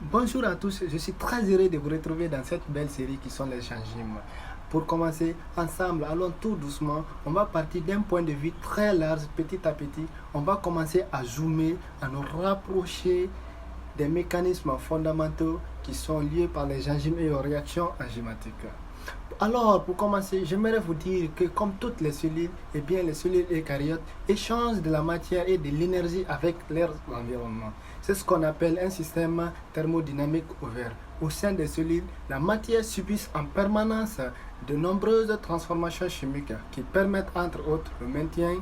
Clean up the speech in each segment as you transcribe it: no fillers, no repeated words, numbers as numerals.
Bonjour à tous, je suis très heureux de vous retrouver dans cette belle série qui sont les enzymes. Pour commencer, ensemble, allons tout doucement. On va partir d'un point de vue très large, petit à petit. On va commencer à zoomer, à nous rapprocher des mécanismes fondamentaux qui sont liés par les enzymes et aux réactions enzymatiques. Alors, pour commencer, j'aimerais vous dire que comme toutes les cellules, les cellules eucaryotes échangent de la matière et de l'énergie avec leur environnement. C'est ce qu'on appelle un système thermodynamique ouvert. Au sein des cellules, la matière subit en permanence de nombreuses transformations chimiques qui permettent entre autres le maintien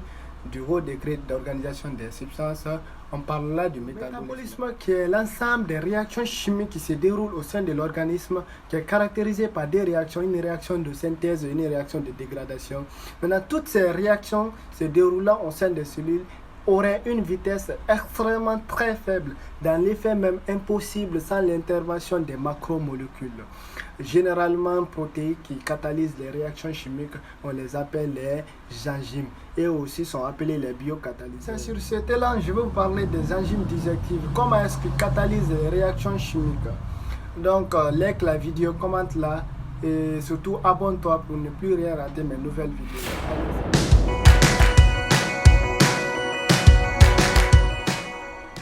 du haut degré d'organisation des substances. On parle là du métabolisme qui est l'ensemble des réactions chimiques qui se déroulent au sein de l'organisme, qui est caractérisé par des réactions, une réaction de synthèse et une réaction de dégradation. Maintenant, toutes ces réactions se déroulant au sein des cellules auraient une vitesse extrêmement très faible, dans l'effet même impossible sans l'intervention des macromolécules. Généralement protéiques qui catalysent les réactions chimiques, on les appelle les enzymes et aussi sont appelés les biocatalyseurs. Sur cet élan, je vais vous parler des enzymes digestives. Comment est-ce qu'ils catalysent les réactions chimiques? Donc, like la vidéo, commente là et surtout abonne-toi pour ne plus rien rater mes nouvelles vidéos.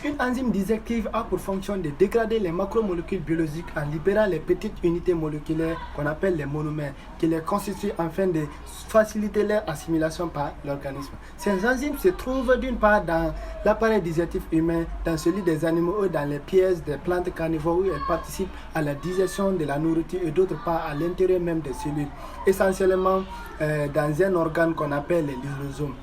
Une enzyme digestive a pour fonction de dégrader les macromolécules biologiques en libérant les petites unités moléculaires qu'on appelle les monomères, qui les constituent afin de faciliter leur assimilation par l'organisme. Ces enzymes se trouvent d'une part dans l'appareil digestif humain, dans celui des animaux ou dans les pièces des plantes carnivores où elles participent à la digestion de la nourriture et d'autre part à l'intérieur même des cellules, essentiellement dans un organe qu'on appelle les lysosomes.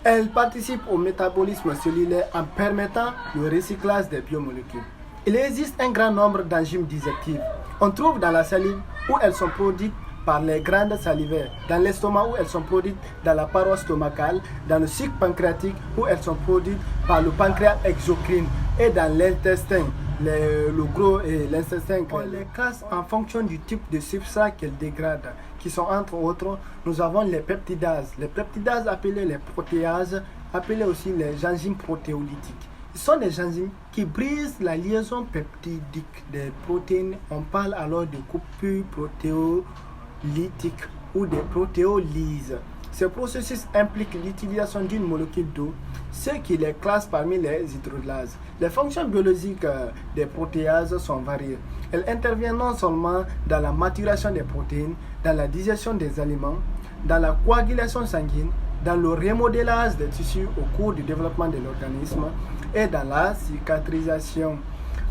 Elle participe au métabolisme cellulaire en permettant le recyclage des biomolécules. Il existe un grand nombre d'enzymes digestives. On trouve dans la salive où elles sont produites par les glandes salivaires, dans l'estomac où elles sont produites dans la paroi stomacale, dans le suc pancréatique où elles sont produites par le pancréas exocrine et dans l'intestin. Le gros et l'intestin, on les classe en fonction du type de substrat qu'elles dégradent, qui sont entre autres, nous avons les peptidases. Les peptidases appelées les protéases, appelées aussi les enzymes protéolytiques. Ce sont des enzymes qui brisent la liaison peptidique des protéines. On parle alors de coupure protéolytique ou de protéolyse. Ce processus implique l'utilisation d'une molécule d'eau, ce qui les classe parmi les hydrolases. Les fonctions biologiques des protéases sont variées. Elles interviennent non seulement dans la maturation des protéines, dans la digestion des aliments, dans la coagulation sanguine, dans le remodélage des tissus au cours du développement de l'organisme et dans la cicatrisation.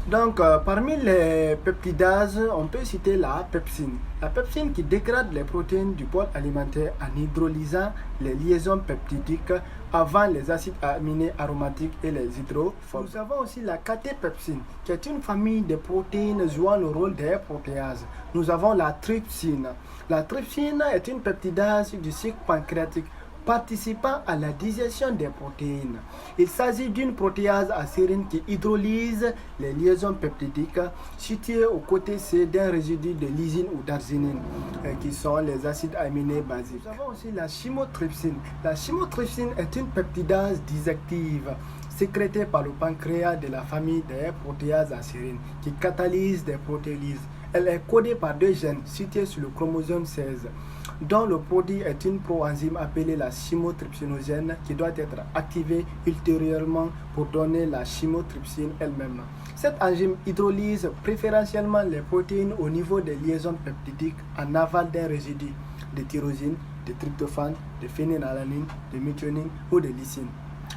Donc, parmi les peptidases, on peut citer la pepsine. La pepsine qui dégrade les protéines du bol alimentaire en hydrolysant les liaisons peptidiques avant les acides aminés aromatiques et les hydrophores. Nous avons aussi la catépepsine, qui est une famille de protéines jouant le rôle des protéases. Nous avons la trypsine. La trypsine est une peptidase du cycle pancréatique participant à la digestion des protéines. Il s'agit d'une protéase acérine qui hydrolyse les liaisons peptidiques situées au côté C d'un résidu de lysine ou d'arginine, qui sont les acides aminés basiques. Nous avons aussi la chymotrypsine. La chymotrypsine est une peptidase digestive sécrétée par le pancréas de la famille des protéases acérines qui catalyse des protéolyses. Elle est codée par deux gènes situés sur le chromosome 16, dont le produit est une proenzyme appelée la chymotrypsinogène qui doit être activée ultérieurement pour donner la chymotrypsine elle-même. Cette enzyme hydrolyse préférentiellement les protéines au niveau des liaisons peptidiques en aval d'un résidu de tyrosine, de tryptophane, de phénylalanine, de méthionine ou de lysine.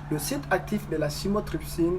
Le site actif de la chymotrypsine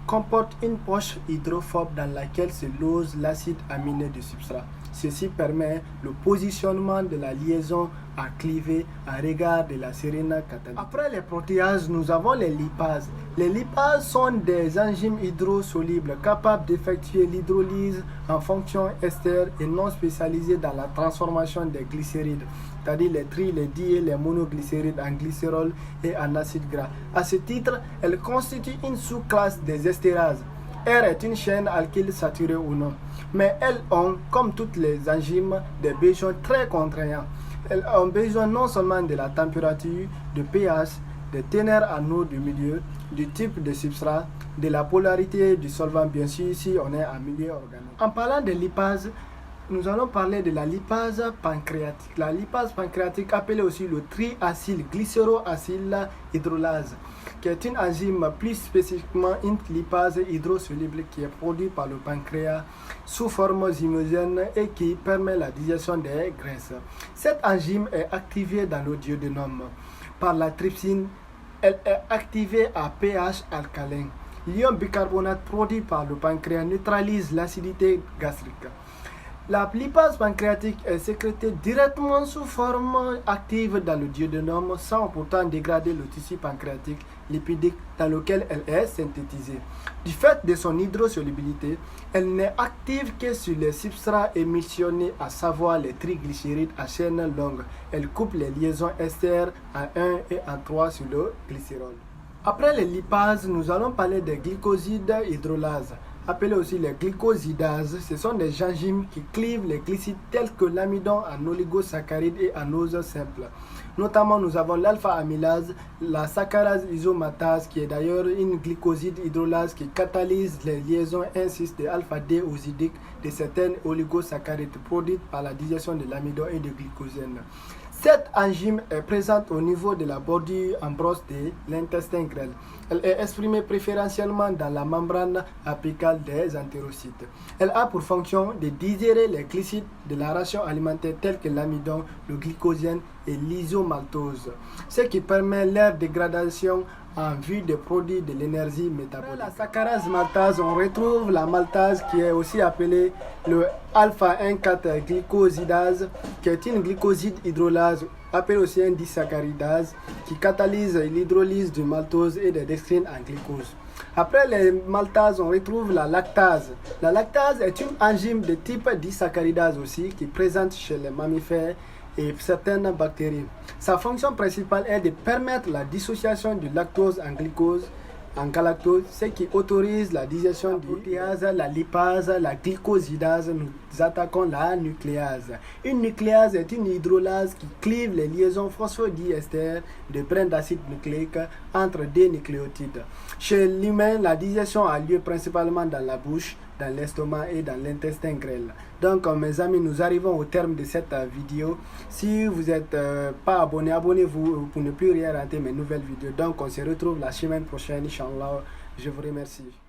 comporte une poche hydrophobe dans laquelle se lose l'acide aminé du substrat. Ceci permet le positionnement de la liaison à cliver à regard de la sérine catalytique. Après les protéases, nous avons les lipases. Les lipases sont des enzymes hydrosolubles capables d'effectuer l'hydrolyse en fonction ester et non spécialisées dans la transformation des glycérides, c'est-à-dire les tri, les di et les monoglycérides en glycérol et en acide gras. À ce titre, elles constituent une sous-classe des estérases. R est une chaîne alkyle saturée ou non, mais elles ont, comme toutes les enzymes, des besoins très contraignants. Elles ont besoin non seulement de la température, de pH, des teneurs en eau du milieu, du type de substrat, de la polarité du solvant, bien sûr, si on est en milieu organique. En parlant de lipase, nous allons parler de la lipase pancréatique. La lipase pancréatique, appelée aussi le triacylglycéroacyl hydrolase, qui est une enzyme, plus spécifiquement une lipase hydrosoluble qui est produite par le pancréas sous forme zymogène et qui permet la digestion des graisses. Cette enzyme est activée dans le duodénum par la trypsine. Elle est activée à pH alcalin. L'ion bicarbonate produit par le pancréas neutralise l'acidité gastrique. La lipase pancréatique est sécrétée directement sous forme active dans le duodénum sans pourtant dégrader le tissu pancréatique lipidique dans lequel elle est synthétisée. Du fait de son hydrosolubilité, elle n'est active que sur les substrats émissionnés, à savoir les triglycérides à chaîne longue. Elle coupe les liaisons ester en 1 et en 3 sur le glycérol. Après les lipases, nous allons parler des glycosides hydrolases, appelés aussi les glycosidases. Ce sont des enzymes qui clivent les glycides tels que l'amidon en oligosaccharides et en oses simples. Notamment, nous avons l'alpha-amylase, la saccharase isomatase, qui est d'ailleurs une glycoside hydrolase qui catalyse les liaisons 1,6 de alpha-D osidique de certaines oligosaccharides produites par la digestion de l'amidon et de glycosène. Cette enzyme est présente au niveau de la bordure ambroise de l'intestin grêle. Elle est exprimée préférentiellement dans la membrane apicale des entérocytes. Elle a pour fonction de digérer les glucides de la ration alimentaire tels que l'amidon, le glycosène et l'isomaltose, ce qui permet leur dégradation en vue de produire de l'énergie métabolique. Après la saccharase maltase, on retrouve la maltase qui est aussi appelée le alpha-1,4 glycosidase, qui est une glycoside hydrolase, appelée aussi un disaccharidase, qui catalyse l'hydrolyse du maltose et des dextrines en glucose. Après les maltases, on retrouve la lactase. La lactase est une enzyme de type disaccharidase aussi, qui est présente chez les mammifères et certaines bactéries. Sa fonction principale est de permettre la dissociation du lactose en glucose, en galactose, ce qui autorise la digestion du protéase, la lipase, la glycosidase. Nous attaquons la nucléase. Une nucléase est une hydrolase qui clive les liaisons phosphodiester de brins d'acide nucléique entre deux nucléotides. Chez l'humain, la digestion a lieu principalement dans la bouche, dans l'estomac et dans l'intestin grêle. Donc mes amis, nous arrivons au terme de cette vidéo. Si vous n'êtes pas abonné, abonnez-vous pour ne plus rien rater mes nouvelles vidéos. Donc on se retrouve la semaine prochaine, Inch'Allah. Je vous remercie.